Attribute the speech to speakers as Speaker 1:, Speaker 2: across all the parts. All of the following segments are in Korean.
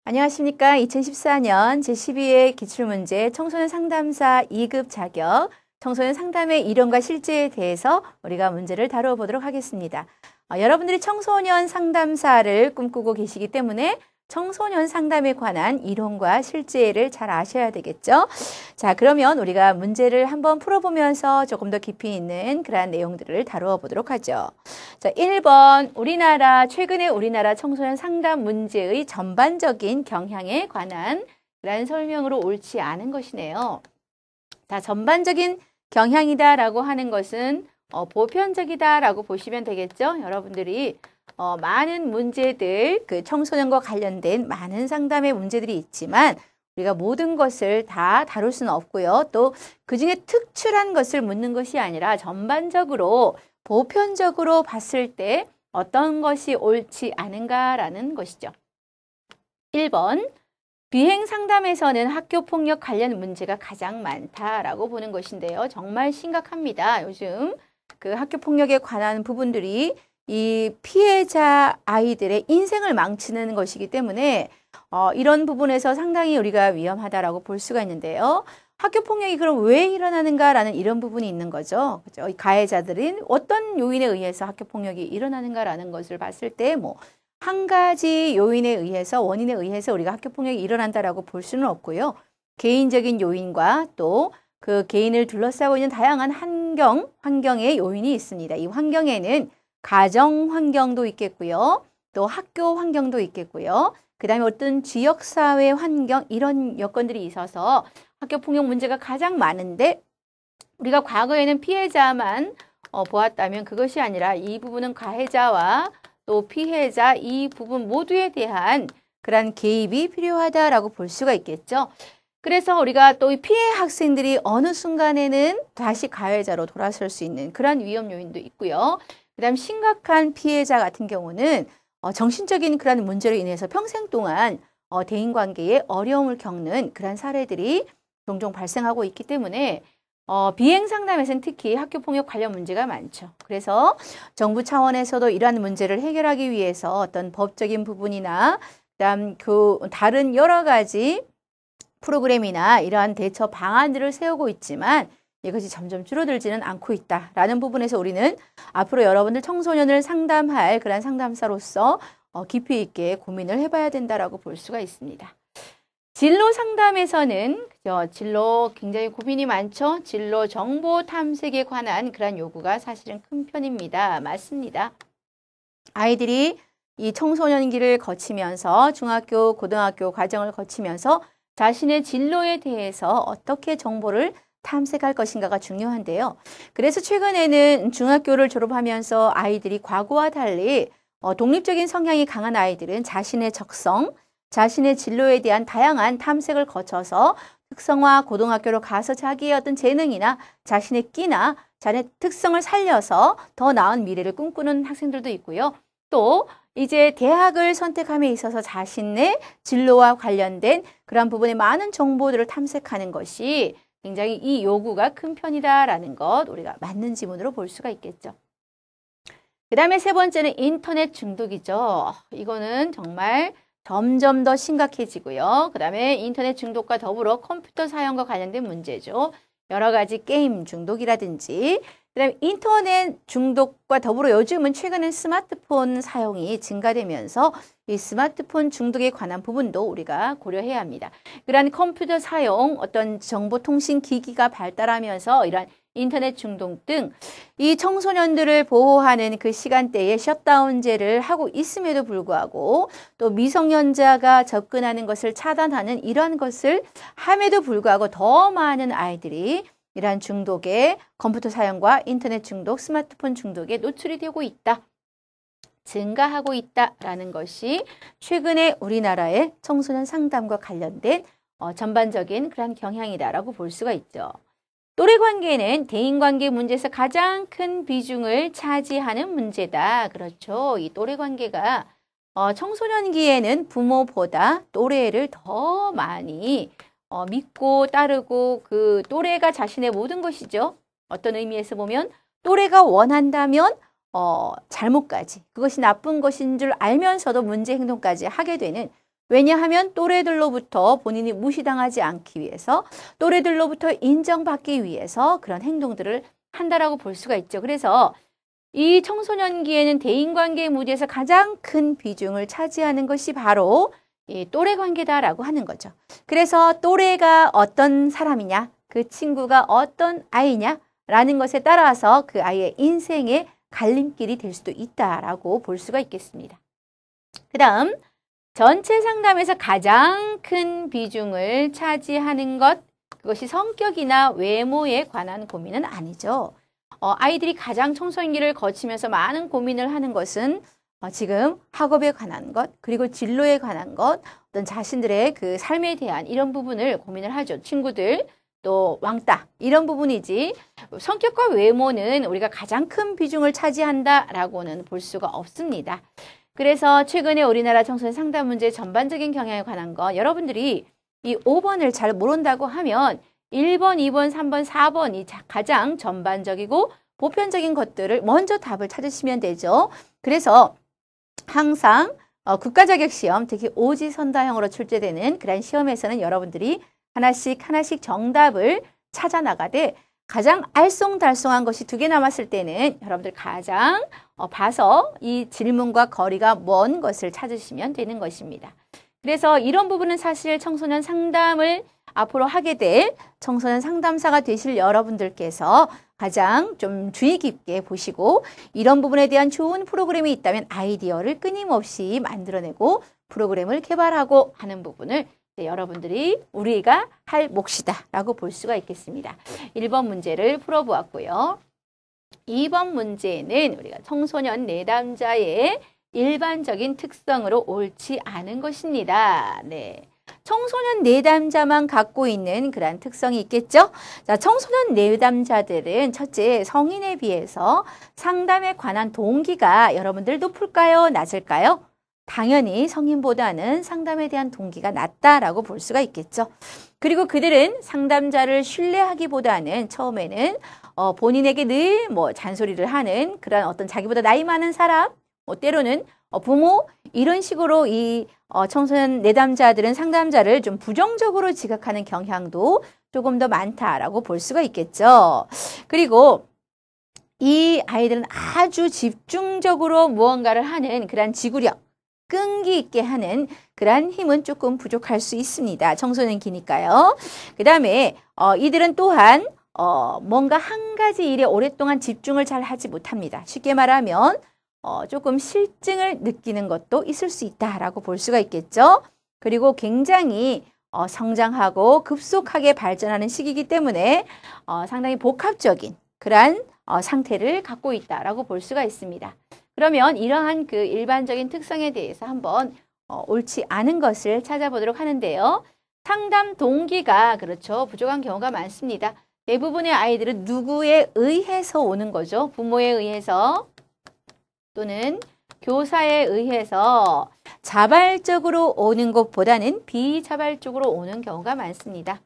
Speaker 1: 안녕하십니까. 2014년 제12회 기출문제 청소년 상담사 2급 자격 청소년 상담의 이론과 실제에 대해서 우리가 문제를 다루어 보도록 하겠습니다. 여러분들이 청소년 상담사를 꿈꾸고 계시기 때문에 청소년 상담에 관한 이론과 실제를 잘 아셔야 되겠죠. 자, 그러면 우리가 문제를 한번 풀어보면서 조금 더 깊이 있는 그러한 내용들을 다루어 보도록 하죠. 자, 1번 최근에 우리나라 청소년 상담 문제의 전반적인 경향에 관한 그런 설명으로 옳지 않은 것이네요. 자, 전반적인 경향이다라고 하는 것은 보편적이다라고 보시면 되겠죠. 여러분들이 많은 문제들, 그 청소년과 관련된 많은 상담의 문제들이 있지만 우리가 모든 것을 다 다룰 수는 없고요. 또 그중에 특출한 것을 묻는 것이 아니라 전반적으로 보편적으로 봤을 때 어떤 것이 옳지 않은가라는 것이죠. 1번 비행 상담에서는 학교폭력 관련 문제가 가장 많다라고 보는 것인데요. 정말 심각합니다. 요즘 그 학교폭력에 관한 부분들이 이 피해자 아이들의 인생을 망치는 것이기 때문에 이런 부분에서 상당히 우리가 위험하다라고 볼 수가 있는데요. 학교폭력이 그럼 왜 일어나는가라는 이런 부분이 있는 거죠. 그죠? 이 가해자들은 어떤 요인에 의해서 학교폭력이 일어나는가라는 것을 봤을 때 한 가지 요인에 의해서 원인에 의해서 우리가 학교폭력이 일어난다라고 볼 수는 없고요. 개인적인 요인과 또 그 개인을 둘러싸고 있는 다양한 환경의 요인이 있습니다. 이 환경에는 가정 환경도 있겠고요. 또 학교 환경도 있겠고요. 그 다음에 어떤 지역사회 환경 이런 여건들이 있어서 학교폭력 문제가 가장 많은데 우리가 과거에는 피해자만 보았다면 그것이 아니라 이 부분은 가해자와 또 피해자 이 부분 모두에 대한 그런 개입이 필요하다라고 볼 수가 있겠죠. 그래서 우리가 또 피해 학생들이 어느 순간에는 다시 가해자로 돌아설 수 있는 그런 위험 요인도 있고요. 그 다음 심각한 피해자 같은 경우는 정신적인 그런 문제로 인해서 평생 동안 대인관계에 어려움을 겪는 그런 사례들이 종종 발생하고 있기 때문에 비행 상담에서는 특히 학교폭력 관련 문제가 많죠. 그래서 정부 차원에서도 이러한 문제를 해결하기 위해서 어떤 법적인 부분이나 그다음 다른 여러 가지 프로그램이나 이러한 대처 방안들을 세우고 있지만 이것이 점점 줄어들지는 않고 있다라는 부분에서 우리는 앞으로 여러분들 청소년을 상담할 그런 상담사로서 깊이 있게 고민을 해봐야 된다라고 볼 수가 있습니다. 진로 상담에서는 진로 굉장히 고민이 많죠. 진로 정보 탐색에 관한 그런 요구가 사실은 큰 편입니다. 맞습니다. 아이들이 이 청소년기를 거치면서 중학교, 고등학교 과정을 거치면서 자신의 진로에 대해서 어떻게 정보를 탐색할 것인가가 중요한데요. 그래서 최근에는 중학교를 졸업하면서 아이들이 과거와 달리 독립적인 성향이 강한 아이들은 자신의 적성, 자신의 진로에 대한 다양한 탐색을 거쳐서 특성화 고등학교로 가서 자기의 어떤 재능이나 자신의 끼나 자신의 특성을 살려서 더 나은 미래를 꿈꾸는 학생들도 있고요. 또 이제 대학을 선택함에 있어서 자신의 진로와 관련된 그런 부분의 많은 정보들을 탐색하는 것이 굉장히 이 요구가 큰 편이다라는 것 우리가 맞는 지문으로 볼 수가 있겠죠. 그 다음에 세 번째는 인터넷 중독이죠. 이거는 정말 점점 더 심각해지고요. 그 다음에 인터넷 중독과 더불어 컴퓨터 사용과 관련된 문제죠. 여러 가지 게임 중독이라든지 그 다음에 인터넷 중독과 더불어 요즘은 최근에 스마트폰 사용이 증가되면서 이 스마트폰 중독에 관한 부분도 우리가 고려해야 합니다. 그러한 컴퓨터 사용, 어떤 정보통신기기가 발달하면서 이러한 인터넷 중독 등 이 청소년들을 보호하는 그 시간대에 셧다운제를 하고 있음에도 불구하고 또 미성년자가 접근하는 것을 차단하는 이러한 것을 함에도 불구하고 더 많은 아이들이 이러한 중독에 컴퓨터 사용과 인터넷 중독, 스마트폰 중독에 노출이 되고 있다. 증가하고 있다라는 것이 최근에 우리나라의 청소년 상담과 관련된 전반적인 그런 경향이다라고 볼 수가 있죠. 또래 관계는 대인관계 문제에서 가장 큰 비중을 차지하는 문제다. 그렇죠. 이 또래 관계가 청소년기에는 부모보다 또래를 더 많이 믿고 따르고 그 또래가 자신의 모든 것이죠. 어떤 의미에서 보면 또래가 원한다면 잘못까지 그것이 나쁜 것인 줄 알면서도 문제 행동까지 하게 되는 왜냐하면 또래들로부터 본인이 무시당하지 않기 위해서, 또래들로부터 인정받기 위해서 그런 행동들을 한다라고 볼 수가 있죠. 그래서 이 청소년기에는 대인관계의 무지에서 가장 큰 비중을 차지하는 것이 바로 이 또래 관계다라고 하는 거죠. 그래서 또래가 어떤 사람이냐, 그 친구가 어떤 아이냐라는 것에 따라서 그 아이의 인생의 갈림길이 될 수도 있다라고 볼 수가 있겠습니다. 그 다음 전체 상담에서 가장 큰 비중을 차지하는 것, 그것이 성격이나 외모에 관한 고민은 아니죠. 아이들이 가장 청소년기를 거치면서 많은 고민을 하는 것은 지금 학업에 관한 것, 그리고 진로에 관한 것, 어떤 자신들의 그 삶에 대한 이런 부분을 고민을 하죠. 친구들, 또 왕따, 이런 부분이지 성격과 외모는 우리가 가장 큰 비중을 차지한다라고는 볼 수가 없습니다. 그래서 최근에 우리나라 청소년 상담 문제 전반적인 경향에 관한 거, 여러분들이 이 5번을 잘 모른다고 하면 1번, 2번, 3번, 4번이 가장 전반적이고 보편적인 것들을 먼저 답을 찾으시면 되죠. 그래서 항상 국가자격시험, 특히 오지선다형으로 출제되는 그런 시험에서는 여러분들이 하나씩 정답을 찾아 나가되 가장 알쏭달쏭한 것이 2개 남았을 때는 여러분들 가장 봐서 이 질문과 거리가 먼 것을 찾으시면 되는 것입니다. 그래서 이런 부분은 사실 청소년 상담을 앞으로 하게 될 청소년 상담사가 되실 여러분들께서 가장 좀 주의 깊게 보시고 이런 부분에 대한 좋은 프로그램이 있다면 아이디어를 끊임없이 만들어내고 프로그램을 개발하고 하는 부분을 여러분들이 우리가 할 몫이다 라고 볼 수가 있겠습니다. 1번 문제를 풀어보았고요. 2번 문제는 우리가 청소년 내담자의 일반적인 특성으로 옳지 않은 것입니다. 네. 청소년 내담자만 갖고 있는 그런 특성이 있겠죠? 자, 청소년 내담자들은 첫째, 성인에 비해서 상담에 관한 동기가 여러분들 높을까요? 낮을까요? 당연히 성인보다는 상담에 대한 동기가 낮다라고 볼 수가 있겠죠. 그리고 그들은 상담자를 신뢰하기보다는 처음에는 본인에게 늘 잔소리를 하는 그런 어떤 자기보다 나이 많은 사람, 때로는 부모 이런 식으로 이 청소년 내담자들은 상담자를 좀 부정적으로 지각하는 경향도 조금 더 많다라고 볼 수가 있겠죠. 그리고 이 아이들은 아주 집중적으로 무언가를 하는 그런 지구력, 끈기 있게 하는 그런 힘은 조금 부족할 수 있습니다. 청소년기니까요. 그 다음에 이들은 또한 뭔가 한 가지 일에 오랫동안 집중을 잘 하지 못합니다. 쉽게 말하면 조금 실증을 느끼는 것도 있을 수 있다라고 볼 수가 있겠죠. 그리고 굉장히 성장하고 급속하게 발전하는 시기이기 때문에 상당히 복합적인 그러한 상태를 갖고 있다라고 볼 수가 있습니다. 그러면 이러한 그 일반적인 특성에 대해서 한번 옳지 않은 것을 찾아보도록 하는데요. 상담 동기가 그렇죠. 부족한 경우가 많습니다. 대부분의 아이들은 누구에 의해서 오는 거죠. 부모에 의해서 또는 교사에 의해서 자발적으로 오는 것보다는 비자발적으로 오는 경우가 많습니다.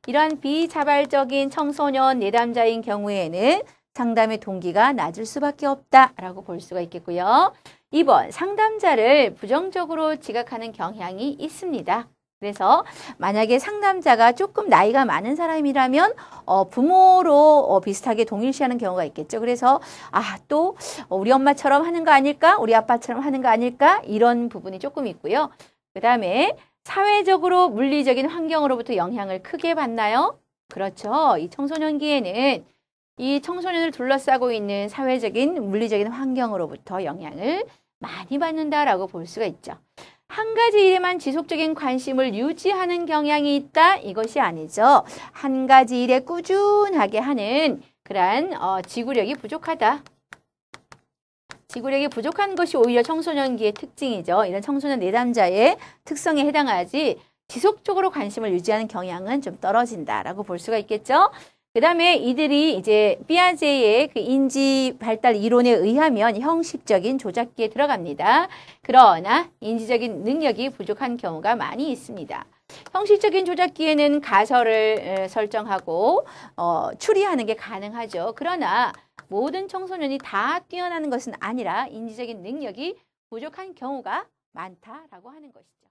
Speaker 1: 이러한 비자발적인 청소년 내담자인 경우에는 상담의 동기가 낮을 수밖에 없다라고 볼 수가 있겠고요. 2번, 상담자를 부정적으로 지각하는 경향이 있습니다. 그래서 만약에 상담자가 조금 나이가 많은 사람이라면 부모로 비슷하게 동일시하는 경우가 있겠죠. 그래서 또 우리 엄마처럼 하는 거 아닐까? 우리 아빠처럼 하는 거 아닐까? 이런 부분이 조금 있고요. 그 다음에 사회적으로 물리적인 환경으로부터 영향을 크게 받나요? 그렇죠. 이 청소년기에는 이 청소년을 둘러싸고 있는 사회적인 물리적인 환경으로부터 영향을 많이 받는다라고 볼 수가 있죠. 한 가지 일에만 지속적인 관심을 유지하는 경향이 있다? 이것이 아니죠. 한 가지 일에 꾸준하게 하는 그러한 지구력이 부족하다. 지구력이 부족한 것이 오히려 청소년기의 특징이죠. 이런 청소년 내담자의 특성에 해당하지 지속적으로 관심을 유지하는 경향은 좀 떨어진다라고 볼 수가 있겠죠. 그 다음에 이들이 이제 피아제의 그 인지 발달 이론에 의하면 형식적인 조작기에 들어갑니다. 그러나 인지적인 능력이 부족한 경우가 많이 있습니다. 형식적인 조작기에는 가설을 설정하고 추리하는 게 가능하죠. 그러나 모든 청소년이 다 뛰어나는 것은 아니라 인지적인 능력이 부족한 경우가 많다라고 하는 것이죠.